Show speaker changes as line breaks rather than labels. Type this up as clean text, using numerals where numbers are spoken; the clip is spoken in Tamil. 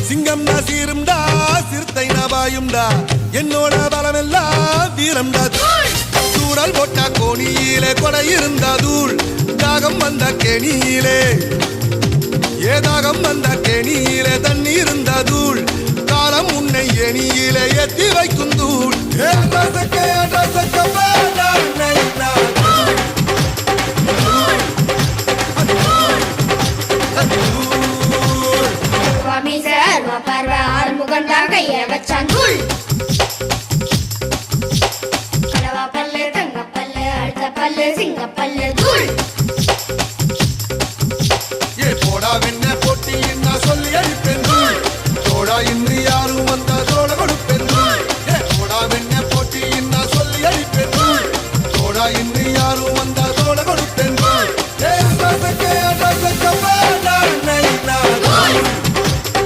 சிங்கம் சீரும்டா சிறுத்தை நபாயும்டா என்னோட பலமெல்லாம் வீரம்டா தூரல் போட்டா கோணியிலே கொடை இருந்தா தூள் தாகம் வந்த கேணியிலே ஏதாகம் வந்த கேணியிலே தண்ணி இருந்த தூள் காலம் உன்னை எணியிலே ஏத்தி வைக்கும் தூள்
கைய வச்சான் தூள் பல்லு தங்க பல்லு அழுத்த பல்லு சிங்க பல்லு